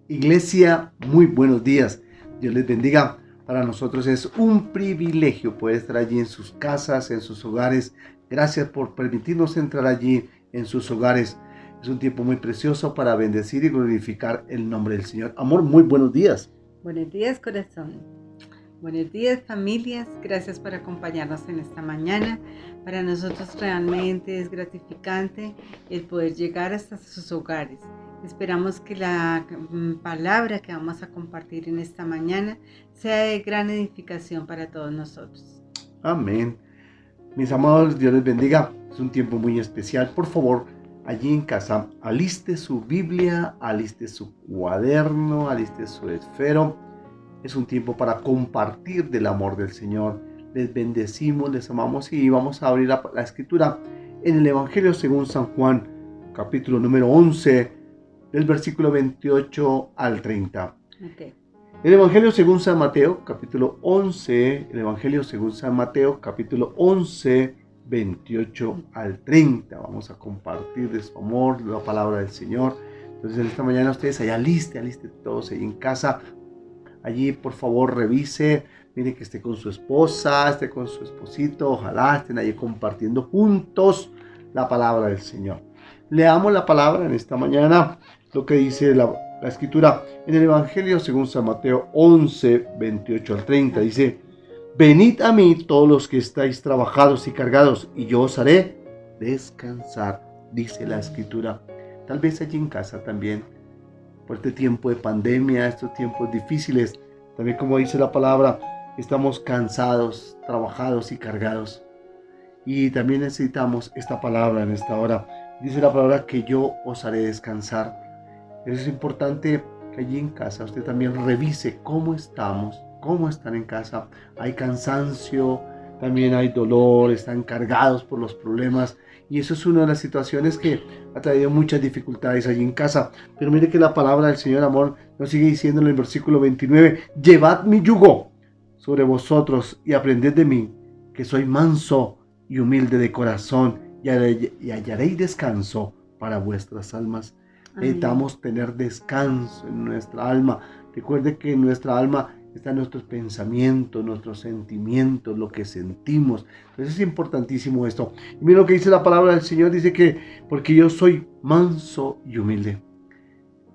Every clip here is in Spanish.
Iglesia, muy buenos días. Dios les bendiga. Para nosotros es un privilegio poder estar allí en sus casas, en sus hogares. Gracias por permitirnos entrar allí en sus hogares. Es un tiempo muy precioso para bendecir y glorificar el nombre del Señor. Amor, muy buenos días. Buenos días, corazón. Buenos días, familias. Gracias por acompañarnos en esta mañana. Para nosotros realmente es gratificante el poder llegar hasta sus hogares. Esperamos que la palabra que vamos a compartir en esta mañana sea de gran edificación para todos nosotros. Amén. Mis amados, Dios les bendiga. Es un tiempo muy especial. Por favor, allí en casa, aliste su Biblia, aliste su cuaderno, aliste su esfero. Es un tiempo para compartir del amor del Señor. Les bendecimos, les amamos y vamos a abrir la escritura en el Evangelio según San Juan, capítulo número 11, del versículo 28 al 30. Okay. El Evangelio según San Mateo, capítulo 11, el Evangelio según San Mateo, capítulo 11, 28 al 30. Vamos a compartir de su amor, la palabra del Señor. Entonces, en esta mañana ustedes allá aliste todos ahí en casa. Allí, por favor, revise, mire que esté con su esposa, esté con su esposito, ojalá estén allí compartiendo juntos la palabra del Señor. Leamos la palabra en esta mañana, lo que dice la escritura en el Evangelio según San Mateo 11, 28 al 30. Dice: venid a mí todos los que estáis trabajados y cargados, y yo os haré descansar, dice la escritura. Tal vez allí en casa también, por este tiempo de pandemia, estos tiempos difíciles, también como dice la palabra, estamos cansados, trabajados y cargados. Y también necesitamos esta palabra en esta hora. Dice la palabra que yo os haré descansar. Es importante que allí en casa usted también revise cómo estamos, cómo están en casa. Hay cansancio, también hay dolor, están cargados por los problemas. Y eso es una de las situaciones que ha traído muchas dificultades allí en casa. Pero mire que la palabra del Señor, amor, nos sigue diciendo en el versículo 29, llevad mi yugo sobre vosotros y aprended de mí, que soy manso y humilde de corazón, y hallaréis descanso para vuestras almas. Necesitamos tener descanso en nuestra alma. Recuerde que en nuestra alma están nuestros pensamientos, nuestros sentimientos, lo que sentimos. Entonces es importantísimo esto. Y mira lo que dice la palabra del Señor, dice que porque yo soy manso y humilde.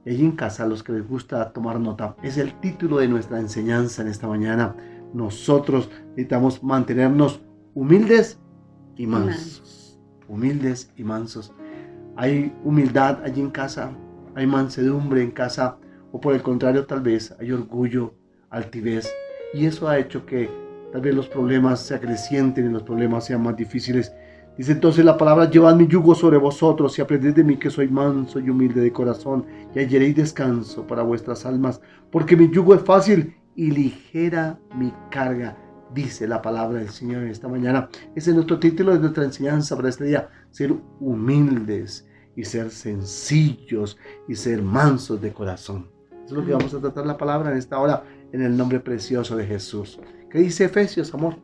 Y allí en casa, a los que les gusta tomar nota, es el título de nuestra enseñanza en esta mañana. Nosotros necesitamos mantenernos humildes y mansos. Humildes y mansos. Hay humildad allí en casa, hay mansedumbre en casa, o por el contrario tal vez hay orgullo, altivez, y eso ha hecho que tal vez los problemas se acrecienten y los problemas sean más difíciles. Dice entonces la palabra: llevad mi yugo sobre vosotros y aprended de mí, que soy manso y humilde de corazón, y hallaréis descanso para vuestras almas, porque mi yugo es fácil y ligera mi carga, dice la palabra del Señor en esta mañana. Ese es nuestro título de nuestra enseñanza para este día: ser humildes y ser sencillos y ser mansos de corazón. Eso es lo que vamos a tratar la palabra en esta hora, en el nombre precioso de Jesús. ¿Qué dice Efesios, amor?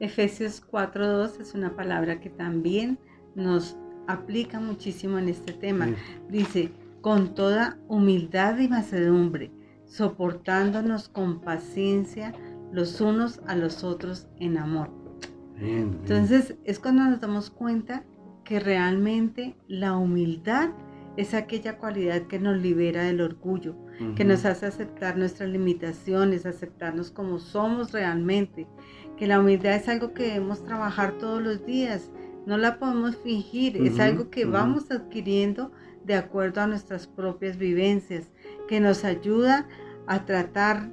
Efesios 4:2 es una palabra que también nos aplica muchísimo en este tema. Dice: con toda humildad y mansedumbre, soportándonos con paciencia los unos a los otros en amor. Entonces es cuando nos damos cuenta que realmente la humildad es aquella cualidad que nos libera del orgullo, que nos hace aceptar nuestras limitaciones, aceptarnos como somos realmente, que la humildad es algo que debemos trabajar todos los días, no la podemos fingir, es algo que vamos adquiriendo de acuerdo a nuestras propias vivencias, que nos ayuda a tratar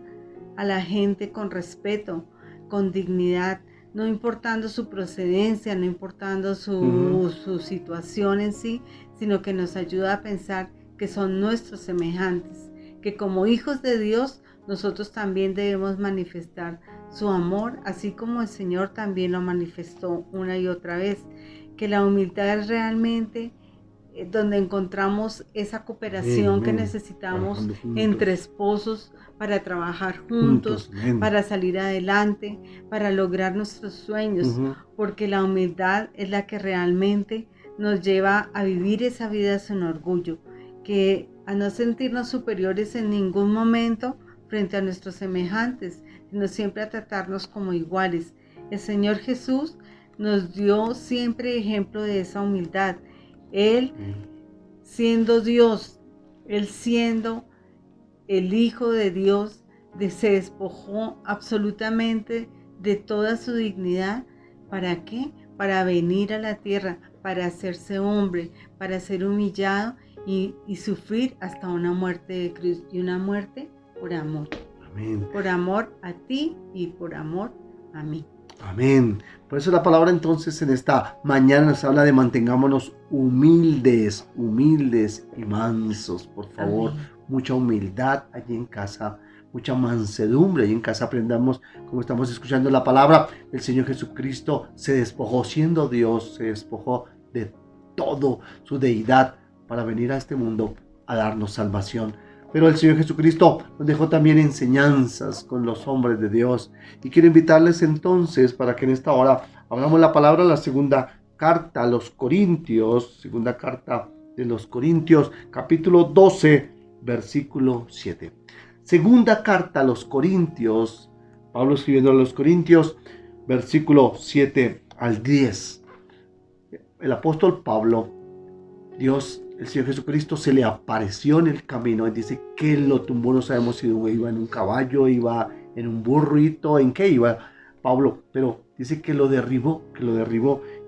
a la gente con respeto, con dignidad, no importando su procedencia, no importando su situación en sí, sino que nos ayuda a pensar que son nuestros semejantes, que como hijos de Dios nosotros también debemos manifestar su amor, así como el Señor también lo manifestó una y otra vez, que la humildad es realmente donde encontramos esa cooperación que necesitamos entre esposos para trabajar juntos, para salir adelante, para lograr nuestros sueños, porque la humildad es la que realmente nos lleva a vivir esa vida sin orgullo, que a no sentirnos superiores en ningún momento frente a nuestros semejantes, sino siempre a tratarnos como iguales. El Señor Jesús nos dio siempre ejemplo de esa humildad. Él siendo Dios, Él siendo el Hijo de Dios, se despojó absolutamente de toda su dignidad. ¿Para qué? Para venir a la tierra, para hacerse hombre, para ser humillado y sufrir hasta una muerte de cruz, y una muerte por amor. Amén. Por amor a ti y por amor a mí. Amén. Por eso la palabra entonces en esta mañana nos habla de mantengámonos humildes y mansos, por favor. Amén. Mucha humildad allí en casa, mucha mansedumbre allí en casa. Aprendamos, como estamos escuchando la palabra, el Señor Jesucristo se despojó, siendo Dios, se despojó de todo su deidad para venir a este mundo a darnos salvación. Pero el Señor Jesucristo nos dejó también enseñanzas con los hombres de Dios. Y quiero invitarles entonces para que en esta hora abramos la palabra, la segunda carta a los Corintios, segunda carta de los Corintios, capítulo 12, versículo 7. Segunda carta a los Corintios, Pablo escribiendo a los Corintios, versículo 7 al 10. El apóstol Pablo, el Señor Jesucristo se le apareció en el camino y dice que lo tumbó. No sabemos si iba en un caballo, iba en un burrito, en qué iba Pablo, pero dice que lo derribó.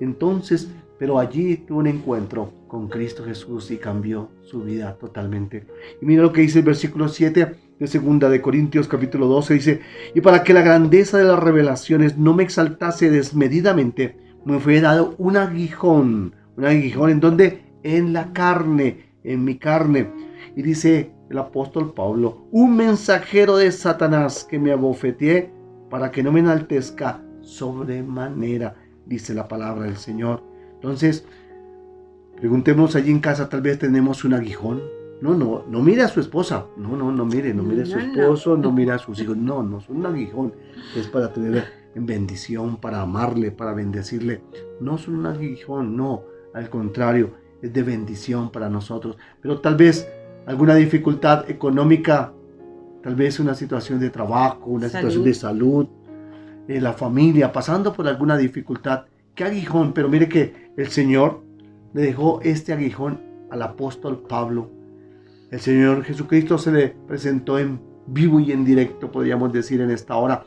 Entonces, pero allí tuvo un encuentro con Cristo Jesús y cambió su vida totalmente. Y mira lo que dice el versículo 7 de segunda de Corintios capítulo 12, dice: y para que la grandeza de las revelaciones no me exaltase desmedidamente, me fue dado un aguijón en donde en la carne, en mi carne. Y dice el apóstol Pablo: un mensajero de Satanás que me abofeteé para que no me enaltezca sobremanera, dice la palabra del Señor. Entonces, preguntemos allí en casa, tal vez tenemos un aguijón. No mire a su esposa, no mire a su esposo, no mire a sus hijos, no, es un aguijón, es para tener en bendición, para amarle, para bendecirle. No es un aguijón, no, al contrario, es de bendición para nosotros. Pero tal vez alguna dificultad económica, tal vez una situación de trabajo, una situación de salud, la familia, pasando por alguna dificultad. ¿Qué aguijón? Pero mire que el Señor le dejó este aguijón al apóstol Pablo. El Señor Jesucristo se le presentó en vivo y en directo, podríamos decir, en esta hora,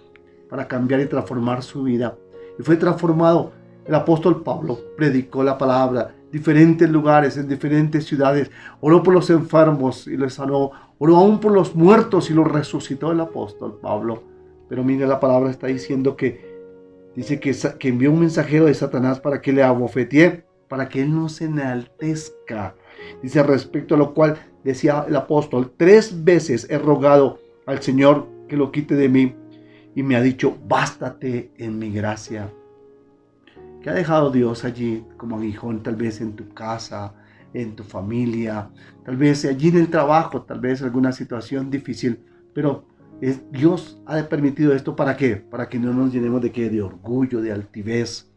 para cambiar y transformar su vida. Y fue transformado. El apóstol Pablo predicó la palabra en diferentes lugares, en diferentes ciudades. Oró por los enfermos y los sanó. Oró aún por los muertos y los resucitó el apóstol Pablo. Pero mire, la palabra está diciendo dice que envió un mensajero de Satanás para que le abofetee, para que él no se enaltezca. Dice, respecto a lo cual decía el apóstol: 3 veces he rogado al Señor que lo quite de mí, y me ha dicho: bástate en mi gracia. ¿Qué ha dejado Dios allí como aguijón? Tal vez en tu casa, en tu familia, tal vez allí en el trabajo, tal vez alguna situación difícil. Pero Dios ha permitido esto, ¿para qué? Para que no nos llenemos de ¿qué? De orgullo, de altivez.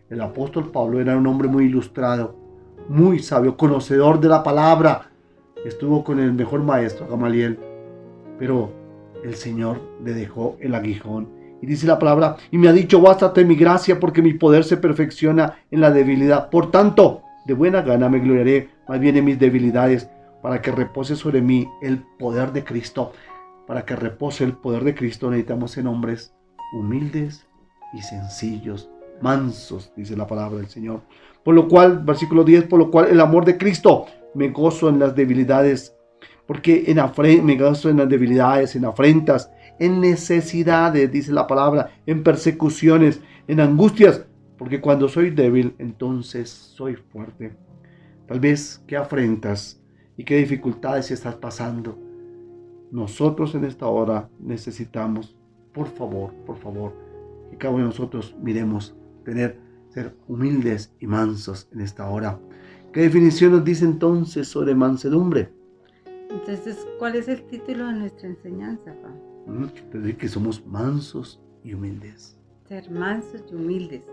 El apóstol Pablo era un hombre muy ilustrado, muy sabio, conocedor de la palabra. Estuvo con el mejor maestro, Gamaliel. Pero el Señor le dejó el aguijón. Y dice la palabra: y me ha dicho: bástate mi gracia, porque mi poder se perfecciona en la debilidad. Por tanto, de buena gana me gloriaré más bien en mis debilidades, para que repose sobre mí el poder de Cristo. Para que repose el poder de Cristo necesitamos ser hombres humildes y sencillos, mansos, dice la palabra del Señor. Por lo cual, versículo 10, por lo cual el amor de Cristo me gozo en las debilidades, porque me gozo en las debilidades, en afrentas, en necesidades, dice la palabra, en persecuciones, en angustias, porque cuando soy débil, entonces soy fuerte. Tal vez qué afrentas y qué dificultades estás pasando. Nosotros en esta hora necesitamos, por favor, que cada uno de nosotros miremos, ser humildes y mansos en esta hora. ¿Qué definición nos dice entonces sobre mansedumbre? Entonces, ¿cuál es el título de nuestra enseñanza, Pablo? Decir que somos mansos y humildes. Ser mansos y humildes.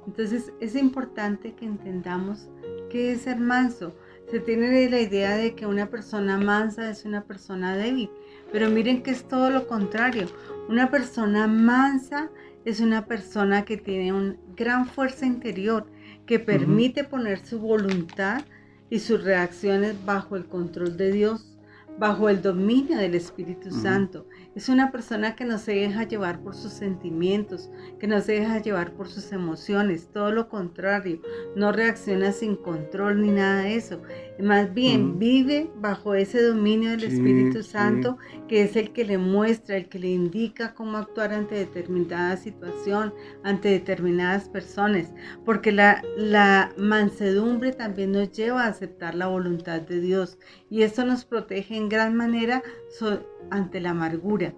Entonces, es importante que entendamos qué es ser manso. Se tiene la idea de que una persona mansa es una persona débil, pero miren que es todo lo contrario. Una persona mansa es una persona que tiene una gran fuerza interior, que permite poner su voluntad y sus reacciones bajo el control de Dios, bajo el dominio del Espíritu Santo. Es una persona que no se deja llevar por sus sentimientos, que no se deja llevar por sus emociones, todo lo contrario, no reacciona sin control ni nada de eso. Más bien vive bajo ese dominio del Espíritu Santo, que es el que le muestra, el que le indica cómo actuar ante determinada situación, ante determinadas personas, porque la mansedumbre también nos lleva a aceptar la voluntad de Dios, y esto nos protege en gran manera ante la amargura.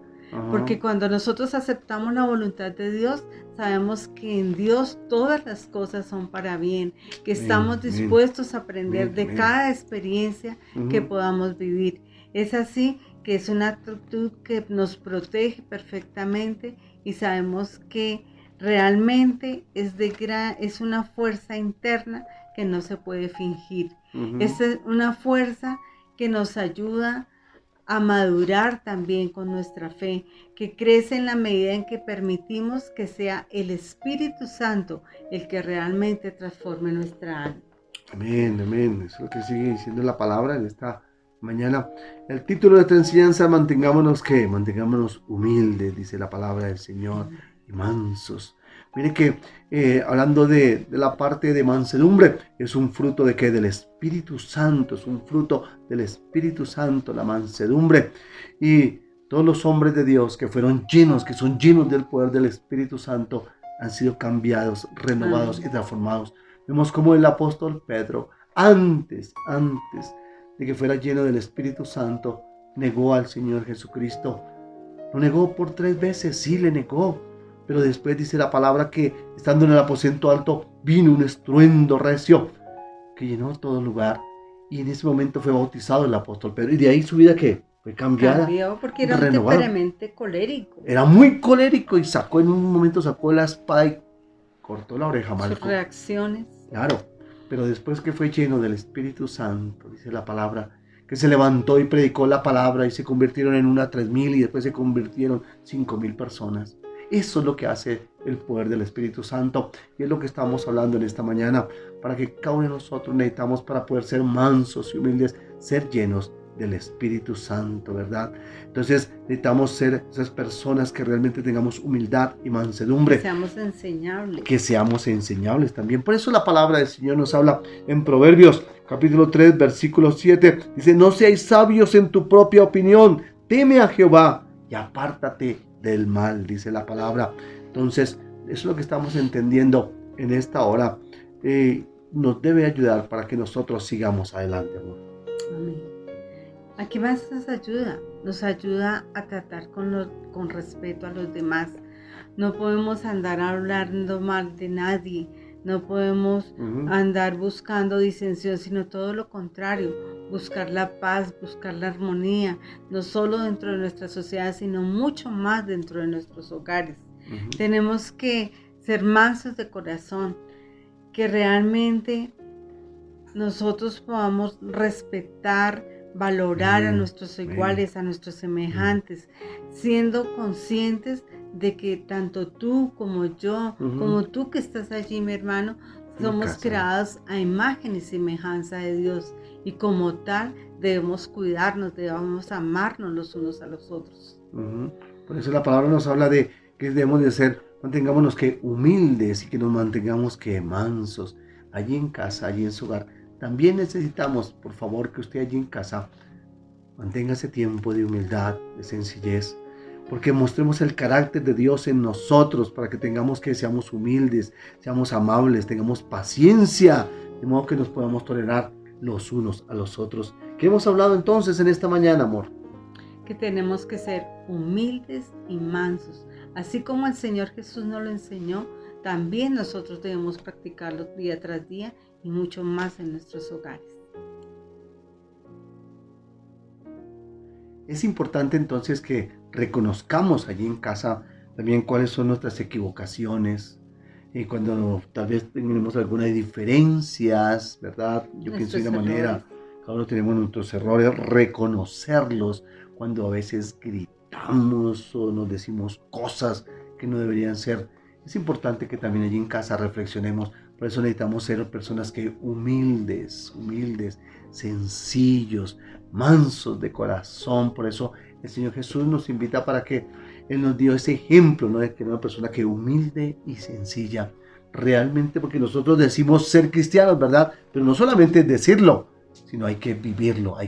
Porque cuando nosotros aceptamos la voluntad de Dios, sabemos que en Dios todas las cosas son para bien, que estamos dispuestos a aprender de cada experiencia que podamos vivir. Es así que es una actitud que nos protege perfectamente, y sabemos que realmente es una fuerza interna que no se puede fingir. Es una fuerza que nos ayuda a madurar también con nuestra fe, que crece en la medida en que permitimos que sea el Espíritu Santo el que realmente transforme nuestra alma. Amén, amén. Eso es lo que sigue diciendo la palabra en esta mañana. El título de esta enseñanza: mantengámonos humildes, dice la palabra del Señor, y mansos. Mire que hablando de la parte de mansedumbre, es un fruto de ¿qué? Del Espíritu Santo, es un fruto del Espíritu Santo, la mansedumbre. Y todos los hombres de Dios que fueron llenos, que son llenos del poder del Espíritu Santo, han sido cambiados, renovados y transformados. Vemos como el apóstol Pedro, antes de que fuera lleno del Espíritu Santo, negó al Señor Jesucristo. Lo negó por 3 veces, sí le negó. Pero después dice la palabra que estando en el aposento alto vino un estruendo recio que llenó todo el lugar. Y en ese momento fue bautizado el apóstol Pedro. Y de ahí su vida ¿qué? Fue cambiada. Cambió porque era un temperamento colérico. Era muy colérico y en un momento sacó la espada y cortó la oreja a Malco. Sus reacciones. Claro, pero después que fue lleno del Espíritu Santo, dice la palabra, que se levantó y predicó la palabra y se convirtieron en 3,000 y después se convirtieron 5,000 personas. Eso es lo que hace el poder del Espíritu Santo, y es lo que estamos hablando en esta mañana, para que cada uno de nosotros necesitamos, para poder ser mansos y humildes, ser llenos del Espíritu Santo, ¿verdad? Entonces necesitamos ser esas personas que realmente tengamos humildad y mansedumbre. Que seamos enseñables. También. Por eso la palabra del Señor nos habla en Proverbios, capítulo 3, versículo 7. Dice: no seáis sabios en tu propia opinión, teme a Jehová y apártate del mal, dice la palabra. Entonces, eso es lo que estamos entendiendo en esta hora. Nos debe ayudar para que nosotros sigamos adelante, amor. Amén. Aquí más nos ayuda a tratar con respeto a los demás. No podemos andar hablando mal de nadie, no podemos andar buscando disensión, sino todo lo contrario, buscar la paz, buscar la armonía, no solo dentro de nuestra sociedad, sino mucho más dentro de nuestros hogares. Tenemos que ser mansos de corazón, que realmente nosotros podamos respetar, valorar a nuestros iguales, a nuestros semejantes, siendo conscientes de que tanto tú como yo, como tú que estás allí, mi hermano, somos creados a imagen y semejanza de Dios, y como tal debemos cuidarnos, debemos amarnos los unos a los otros. Por eso la palabra nos habla de que debemos de ser, mantengámonos que humildes y que nos mantengamos que mansos, allí en casa, allí en su hogar. También necesitamos, por favor, que usted allí en casa mantenga ese tiempo de humildad, de sencillez, porque mostremos el carácter de Dios en nosotros, para que seamos humildes, seamos amables, tengamos paciencia, de modo que nos podamos tolerar los unos a los otros. ¿Qué hemos hablado entonces en esta mañana, amor? Que tenemos que ser humildes y mansos, así como el Señor Jesús nos lo enseñó. También nosotros debemos practicarlo día tras día y mucho más en nuestros hogares. Es importante entonces que reconozcamos allí en casa también cuáles son nuestras equivocaciones, cuando tal vez tenemos algunas diferencias, ¿verdad? Yo pienso de una manera, cada uno tenemos nuestros errores, reconocerlos cuando a veces gritamos o nos decimos cosas que no deberían ser. Es importante que también allí en casa reflexionemos. Por eso necesitamos ser personas que humildes, sencillos, mansos de corazón. Por eso el Señor Jesús nos invita para que Él nos dio ese ejemplo, ¿no? De que una persona que humilde y sencilla. Realmente, porque nosotros decimos ser cristianos, ¿verdad? Pero no solamente decirlo, sino hay que vivirlo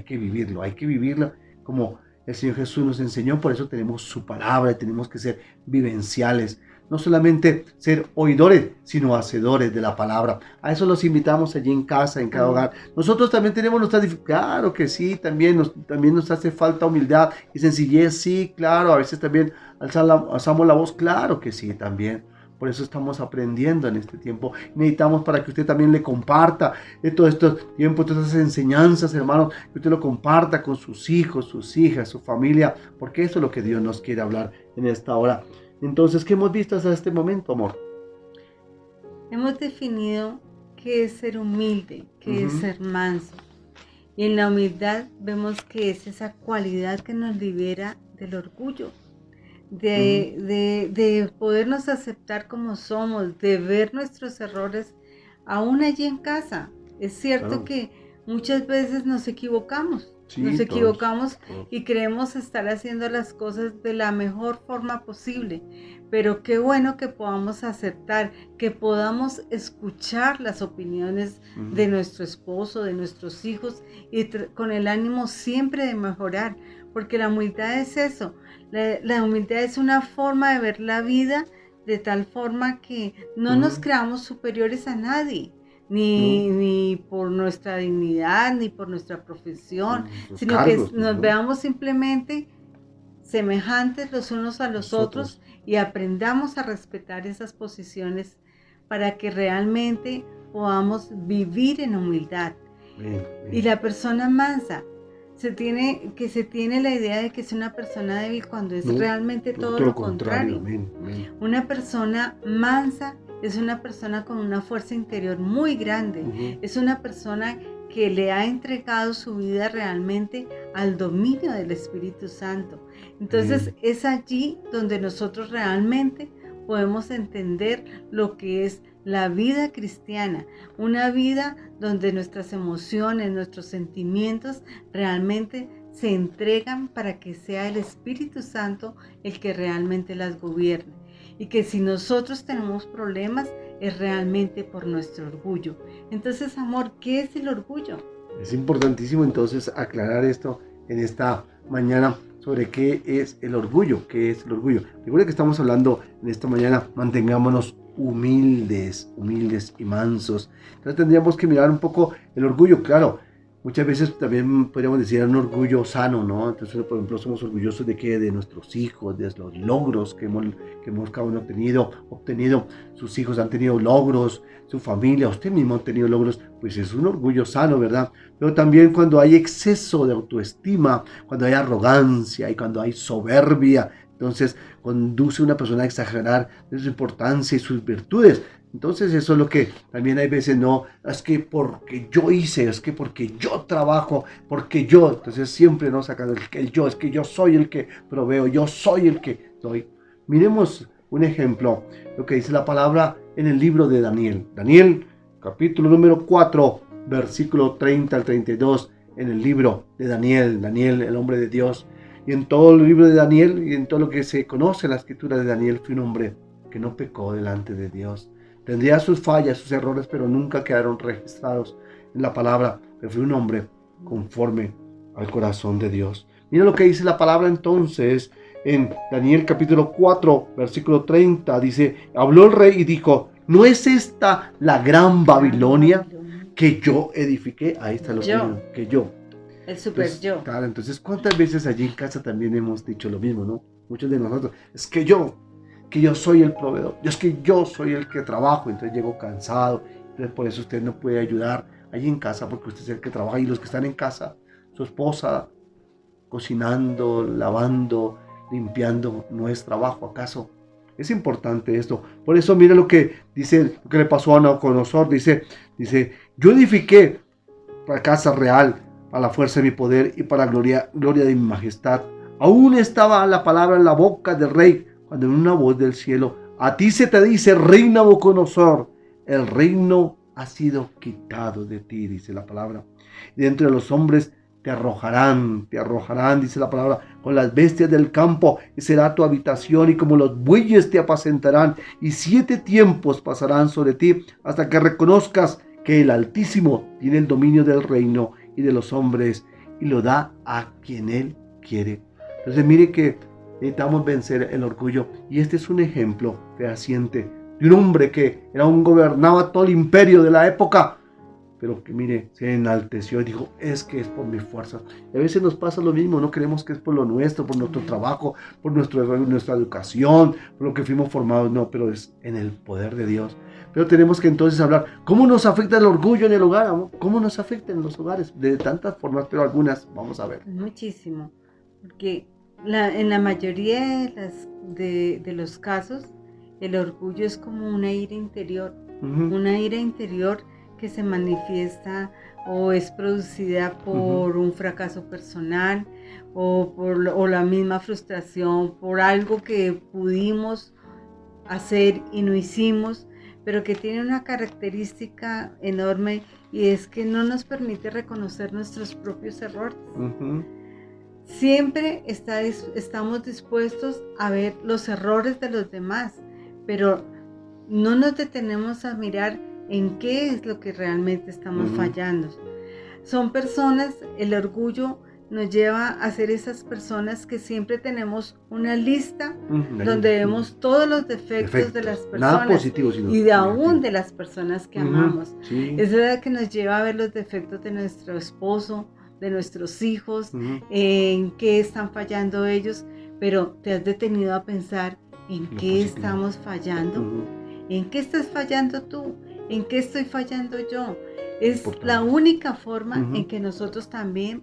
como el Señor Jesús nos enseñó. Por eso tenemos su palabra y tenemos que ser vivenciales. No solamente ser oidores, sino hacedores de la palabra. A eso los invitamos allí en casa, en cada hogar. Nosotros también tenemos nuestras dificultades. Claro que sí, también nos hace falta humildad y sencillez. Sí, claro, a veces también alzamos la voz. Claro que sí, también. Por eso estamos aprendiendo en este tiempo. Necesitamos para que usted también le comparta todos estos tiempos, todas esas enseñanzas, hermanos, que usted lo comparta con sus hijos, sus hijas, su familia, porque eso es lo que Dios nos quiere hablar en esta hora. Entonces, ¿qué hemos visto hasta este momento, amor? Hemos definido qué es ser humilde, qué es ser manso. Y en la humildad vemos que es esa cualidad que nos libera del orgullo, de podernos aceptar como somos, de ver nuestros errores aún allí en casa. Es cierto que muchas veces nos equivocamos. Sí, nos equivocamos y creemos estar haciendo las cosas de la mejor forma posible, pero qué bueno que podamos aceptar, que podamos escuchar las opiniones de nuestro esposo, de nuestros hijos, y con el ánimo siempre de mejorar, porque la humildad es eso. La humildad es una forma de ver la vida de tal forma que no nos creamos superiores a nadie. Ni por nuestra dignidad, ni por nuestra profesión, sino cargos, que nos veamos simplemente semejantes los unos a los otros y aprendamos a respetar esas posiciones para que realmente podamos vivir en humildad. Y la persona mansa, se tiene la idea de que es una persona débil cuando es realmente todo lo contrario. Una persona mansa es una persona con una fuerza interior muy grande. Es una persona que le ha entregado su vida realmente al dominio del Espíritu Santo. Entonces es allí donde nosotros realmente podemos entender lo que es la vida cristiana, una vida donde nuestras emociones, nuestros sentimientos realmente se entregan para que sea el Espíritu Santo el que realmente las gobierne. Y que si nosotros tenemos problemas es realmente por nuestro orgullo. Entonces, amor, ¿qué es el orgullo? Es importantísimo entonces aclarar esto en esta mañana sobre qué es el orgullo. ¿Qué es el orgullo? Recuerda que estamos hablando en esta mañana, mantengámonos humildes y mansos. Entonces tendríamos que mirar un poco el orgullo, claro. Muchas veces también podríamos decir un orgullo sano, ¿no? Entonces, por ejemplo, somos orgullosos de qué, de nuestros hijos, de los logros que hemos cada uno obtenido. Sus hijos han tenido logros, su familia, usted mismo ha tenido logros, pues es un orgullo sano, ¿verdad? Pero también cuando hay exceso de autoestima, cuando hay arrogancia y cuando hay soberbia, entonces conduce a una persona a exagerar de su importancia y sus virtudes. Entonces eso es lo que también hay veces, no, es que porque yo hice, es que porque yo trabajo, porque yo, entonces siempre nos sacan el yo, es que yo soy el que proveo, yo soy el que doy. Miremos un ejemplo, lo que dice la palabra en el libro de Daniel. Daniel, capítulo número 4, versículo 30 al 32, en el libro de Daniel, el hombre de Dios. Y en todo el libro de Daniel y en todo lo que se conoce en la escritura de Daniel, fue un hombre que no pecó delante de Dios. Tendría sus fallas, sus errores, pero nunca quedaron registrados en la palabra. Pero fue un hombre conforme al corazón de Dios. Mira lo que dice la palabra entonces en Daniel capítulo 4, versículo 30. Dice, habló el rey y dijo, ¿no es esta la gran Babilonia que yo edifiqué? Ahí está lo que yo. El super yo. Claro, entonces, ¿cuántas veces allí en casa también hemos dicho lo mismo, no? Muchos de nosotros, es que yo soy el proveedor, es que yo soy el que trabajo, entonces llego cansado, entonces por eso usted no puede ayudar allí en casa, porque usted es el que trabaja, y los que están en casa, su esposa, cocinando, lavando, limpiando, no es trabajo, ¿acaso? Es importante esto. Por eso mira lo que dice, lo que le pasó a Nabucodonosor, dice, yo edifiqué la casa real para la fuerza de mi poder y para la gloria de mi majestad. Aún estaba la palabra en la boca del rey, cuando en una voz del cielo: a ti se te dice, rey Nabucodonosor, el reino ha sido quitado de ti, dice la palabra. Y dentro de los hombres te arrojarán, dice la palabra, con las bestias del campo, y será tu habitación, y como los bueyes te apacentarán, y 7 tiempos pasarán sobre ti, hasta que reconozcas que el Altísimo tiene el dominio del reino y de los hombres, y lo da a quien Él quiere. Entonces mire que necesitamos vencer el orgullo, y este es un ejemplo fehaciente de un hombre que gobernaba todo el imperio de la época, pero que mire, se enalteció y dijo: es que es por mi fuerza. Y a veces nos pasa lo mismo, no creemos que es por lo nuestro, por nuestro trabajo, por nuestra educación, por lo que fuimos formados. No, pero es en el poder de Dios. Pero tenemos que entonces hablar, ¿cómo nos afecta el orgullo en el hogar, amor? ¿Cómo nos afecta en los hogares? De tantas formas, pero algunas vamos a ver. Muchísimo, porque en la mayoría de los casos, el orgullo es como una ira interior, una ira interior que se manifiesta o es producida por un fracaso personal o la misma frustración por algo que pudimos hacer y no hicimos, pero que tiene una característica enorme, y es que no nos permite reconocer nuestros propios errores. Siempre estamos dispuestos a ver los errores de los demás, pero no nos detenemos a mirar en qué es lo que realmente estamos fallando. Son personas, el orgullo nos lleva a ser esas personas que siempre tenemos una lista donde vemos todos los defectos de las personas, nada positivo, sino y aún de las personas que amamos. Sí. Es verdad que nos lleva a ver los defectos de nuestro esposo, de nuestros hijos, en qué están fallando ellos, pero te has detenido a pensar en qué estamos fallando, en qué estás fallando tú, en qué estoy fallando yo. Es la única forma en que nosotros también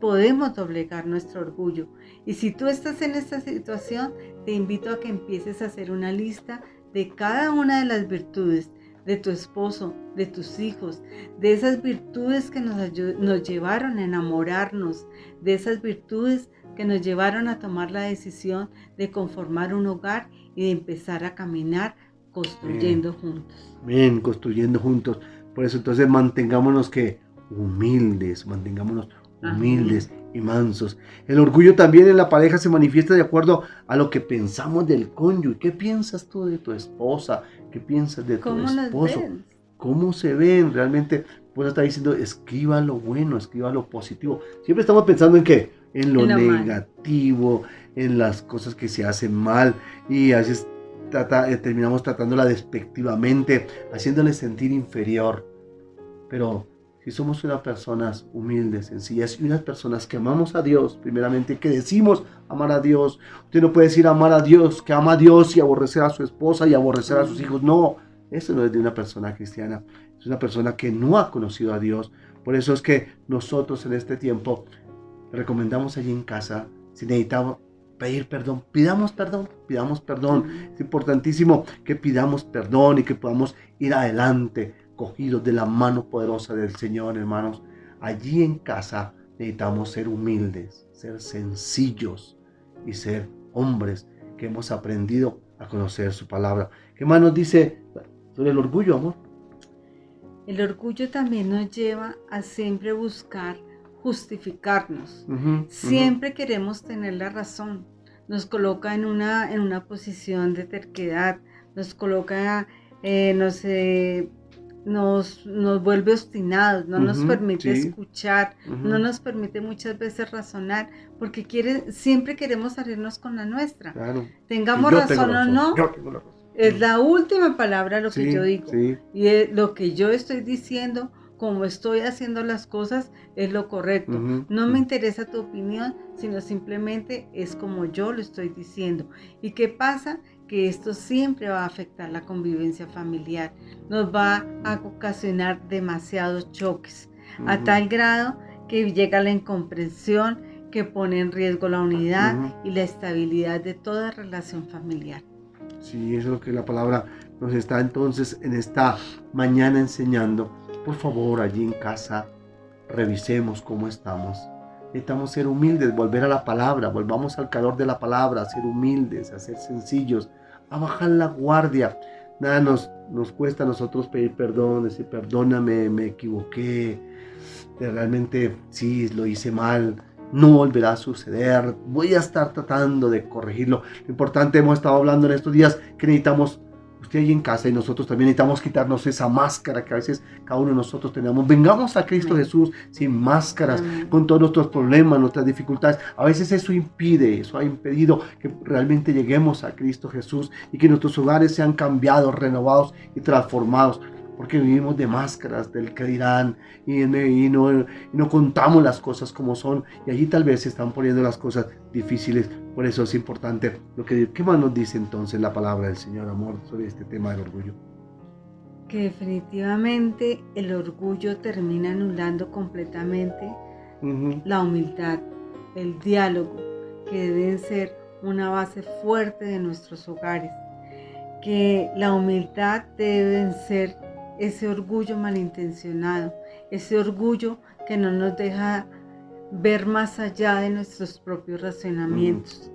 podemos doblegar nuestro orgullo. Y si tú estás en esta situación, te invito a que empieces a hacer una lista de cada una de las virtudes de tu esposo, de tus hijos, de esas virtudes que nos llevaron a enamorarnos, de esas virtudes que nos llevaron a tomar la decisión de conformar un hogar y de empezar a caminar construyendo juntos. Bien, construyendo juntos. Por eso entonces mantengámonos humildes y mansos. El orgullo también en la pareja se manifiesta de acuerdo a lo que pensamos del cónyuge. ¿Qué piensas tú de tu esposa? ¿Qué piensas de tu esposo? ¿Cómo se ven? Realmente, pues está diciendo, escriba lo bueno, escriba lo positivo. Siempre estamos pensando en qué, en lo negativo, en las cosas que se hacen mal, y a veces terminamos tratándola despectivamente, haciéndole sentir inferior. Pero si somos unas personas humildes, sencillas, y unas personas que amamos a Dios, primeramente, que decimos amar a Dios. Usted no puede decir amar a Dios, que ama a Dios y aborrecer a su esposa y aborrecer a sus hijos. No, eso no es de una persona cristiana. Es una persona que no ha conocido a Dios. Por eso es que nosotros en este tiempo recomendamos allí en casa, si necesitamos pedir perdón, pidamos perdón. Es importantísimo que pidamos perdón y que podamos ir adelante, cogidos de la mano poderosa del Señor, hermanos. Allí en casa necesitamos ser humildes, ser sencillos y ser hombres que hemos aprendido a conocer su palabra. ¿Qué más nos dice sobre el orgullo, amor? El orgullo también nos lleva a siempre buscar justificarnos. Siempre queremos tener la razón. Nos coloca en una posición de terquedad, nos coloca, nos vuelve obstinados, no nos permite escuchar, no nos permite muchas veces razonar, porque siempre queremos salirnos con la nuestra. Claro. Tengamos razón o no, es la última palabra lo que yo digo. Y lo que yo estoy diciendo, como estoy haciendo las cosas, es lo correcto. No me interesa tu opinión, sino simplemente es como yo lo estoy diciendo. ¿Y qué pasa? Que esto siempre va a afectar la convivencia familiar, nos va a ocasionar demasiados choques, a tal grado que llega la incomprensión, que pone en riesgo la unidad y la estabilidad de toda relación familiar. Sí, eso es lo que la palabra nos está entonces en esta mañana enseñando. Por favor, allí en casa, revisemos cómo estamos. Necesitamos ser humildes, volver a la palabra, volvamos al calor de la palabra, a ser humildes, a ser sencillos, a bajar la guardia. Nada nos cuesta a nosotros pedir perdón, decir perdóname, me equivoqué, realmente sí, lo hice mal, no volverá a suceder, voy a estar tratando de corregirlo. Lo importante, hemos estado hablando en estos días que necesitamos, usted ahí en casa y nosotros también necesitamos quitarnos esa máscara que a veces cada uno de nosotros tenemos. Vengamos a Cristo Jesús sin máscaras, con todos nuestros problemas, nuestras dificultades. A veces eso ha impedido que realmente lleguemos a Cristo Jesús y que nuestros hogares sean cambiados, renovados y transformados. Porque vivimos de máscaras, del que dirán, y no contamos las cosas como son, y allí tal vez se están poniendo las cosas difíciles. Por eso es importante ¿qué más nos dice entonces la palabra del Señor, amor, sobre este tema del orgullo? Que definitivamente el orgullo termina anulando completamente la humildad, el diálogo, que deben ser una base fuerte de nuestros hogares. Que la humildad debe ser ese orgullo malintencionado, ese orgullo que no nos deja ver más allá de nuestros propios razonamientos.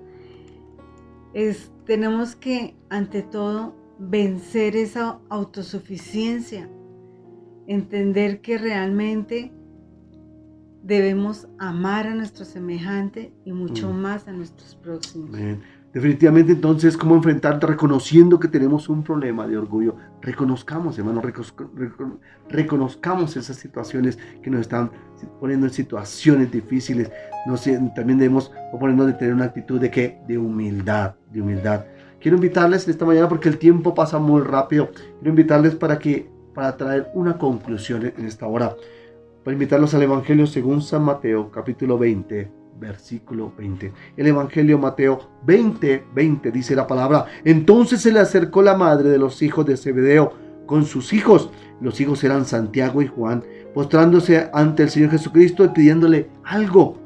Tenemos que, ante todo, vencer esa autosuficiencia, entender que realmente debemos amar a nuestro semejante y mucho más a nuestros próximos. Bien. Definitivamente, entonces, ¿cómo enfrentar? Reconociendo que tenemos un problema de orgullo. Reconozcamos, hermano, reconozcamos esas situaciones que nos están poniendo en situaciones difíciles. También debemos ponernos de tener una actitud de humildad, Quiero invitarles esta mañana, porque el tiempo pasa muy rápido, quiero invitarles para traer una conclusión en esta hora, para invitarlos al Evangelio según San Mateo, capítulo 20, versículo 20. El Evangelio Mateo 20 dice la palabra: entonces se le acercó la madre de los hijos de Zebedeo con sus hijos. Los hijos eran Santiago y Juan, postrándose ante el Señor Jesucristo y pidiéndole algo.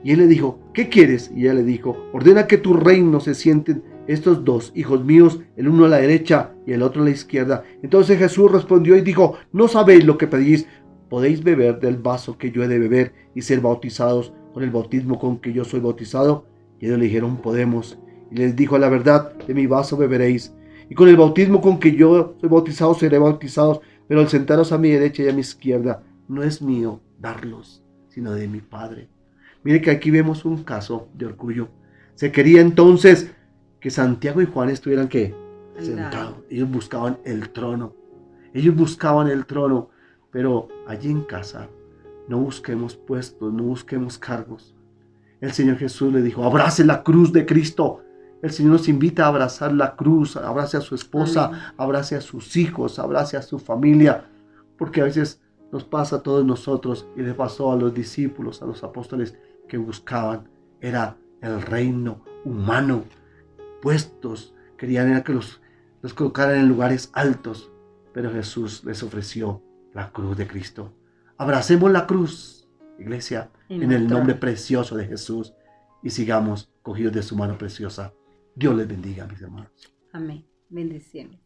Y él le dijo: ¿qué quieres? Y ella le dijo: ordena que tu reino se sienten estos dos hijos míos, el uno a la derecha y el otro a la izquierda. Entonces Jesús respondió y dijo: no sabéis lo que pedís. ¿Podéis beber del vaso que yo he de beber y ser bautizados con el bautismo con que yo soy bautizado? Y ellos le dijeron: podemos. Y les dijo: a la verdad, de mi vaso beberéis, y con el bautismo con que yo soy bautizado seré bautizados, pero al sentaros a mi derecha y a mi izquierda, no es mío darlos, sino de mi Padre. Mire que aquí vemos un caso de orgullo. Se quería entonces que Santiago y Juan estuvieran sentados. Ellos buscaban el trono. Pero allí en casa no busquemos puestos, no busquemos cargos. El Señor Jesús le dijo: abrace la cruz de Cristo. El Señor nos invita a abrazar la cruz, abrace a su esposa, abrace a sus hijos, abrace a su familia, porque a veces nos pasa a todos nosotros, y le pasó a los discípulos, a los apóstoles, que buscaban era el reino humano, puestos, querían era que los colocaran en lugares altos, pero Jesús les ofreció la cruz de Cristo. Abracemos la cruz, iglesia, en el nombre precioso de Jesús, y sigamos cogidos de su mano preciosa. Dios les bendiga, mis hermanos. Amén. Bendiciones.